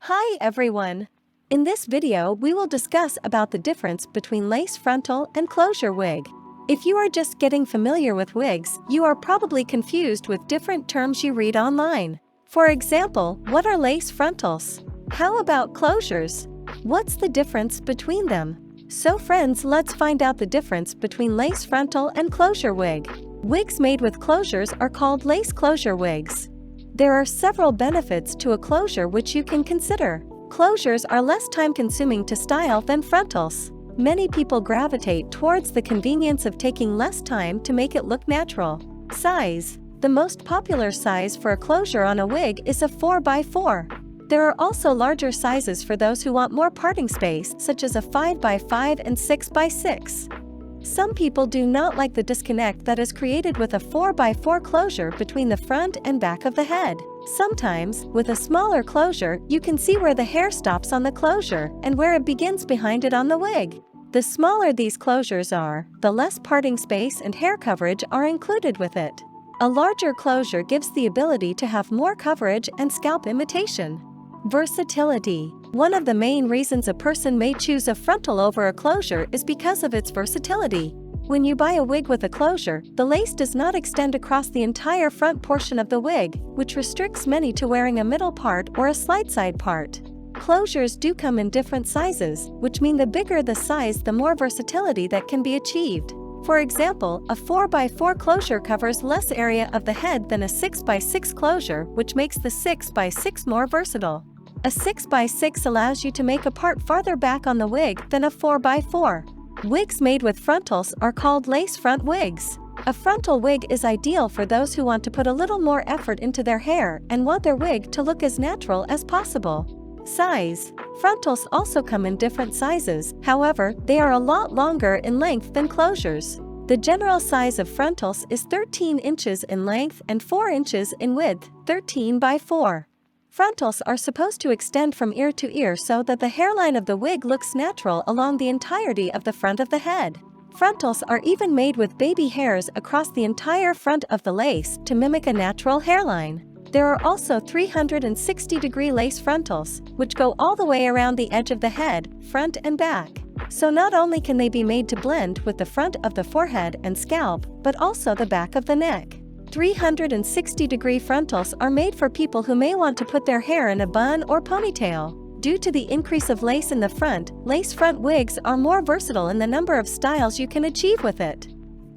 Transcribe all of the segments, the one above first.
Hi everyone! In this video we will discuss about the difference between lace frontal and closure wig. If you are just getting familiar with wigs, you are probably confused with different terms you read online. For example, what are lace frontals? How about closures? What's the difference between them? So friends, let's find out the difference between lace frontal and closure wig. Wigs made with closures are called lace closure wigs. There are several benefits to a closure which you can consider. Closures are less time-consuming to style than frontals. Many people gravitate towards the convenience of taking less time to make it look natural. Size. The most popular size for a closure on a wig is a 4x4. There are also larger sizes for those who want more parting space, such as a 5x5 and 6x6. Some people do not like the disconnect that is created with a 4x4 closure between the front and back of the head. Sometimes, with a smaller closure, you can see where the hair stops on the closure and where it begins behind it on the wig. The smaller these closures are, the less parting space and hair coverage are included with it. A larger closure gives the ability to have more coverage and scalp imitation. Versatility. One of the main reasons a person may choose a frontal over a closure is because of its versatility. When you buy a wig with a closure, the lace does not extend across the entire front portion of the wig, which restricts many to wearing a middle part or a slide side part. Closures do come in different sizes, which mean the bigger the size, the more versatility that can be achieved. For example, a 4x4 closure covers less area of the head than a 6x6 closure, which makes the 6x6 more versatile. A 6x6 allows you to make a part farther back on the wig than a 4x4. Wigs made with frontals are called lace front wigs. A frontal wig is ideal for those who want to put a little more effort into their hair and want their wig to look as natural as possible. Size. Frontals also come in different sizes, however, they are a lot longer in length than closures. The general size of frontals is 13 inches in length and 4 inches in width, 13x4. Frontals are supposed to extend from ear to ear so that the hairline of the wig looks natural along the entirety of the front of the head. Frontals are even made with baby hairs across the entire front of the lace to mimic a natural hairline. There are also 360-degree lace frontals, which go all the way around the edge of the head, front and back. So not only can they be made to blend with the front of the forehead and scalp, but also the back of the neck. 360-degree frontals are made for people who may want to put their hair in a bun or ponytail. Due to the increase of lace in the front, lace front wigs are more versatile in the number of styles you can achieve with it.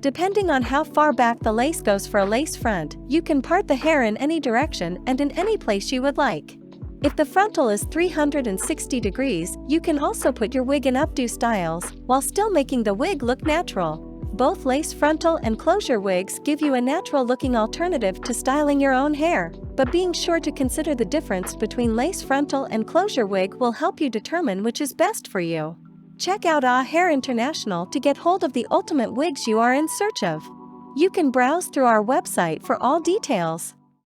Depending on how far back the lace goes for a lace front, you can part the hair in any direction and in any place you would like. If the frontal is 360 degrees, you can also put your wig in updo styles, while still making the wig look natural. Both lace frontal and closure wigs give you a natural-looking alternative to styling your own hair, but being sure to consider the difference between lace frontal and closure wig will help you determine which is best for you. Check out Hair International to get hold of the ultimate wigs you are in search of. You can browse through our website for all details.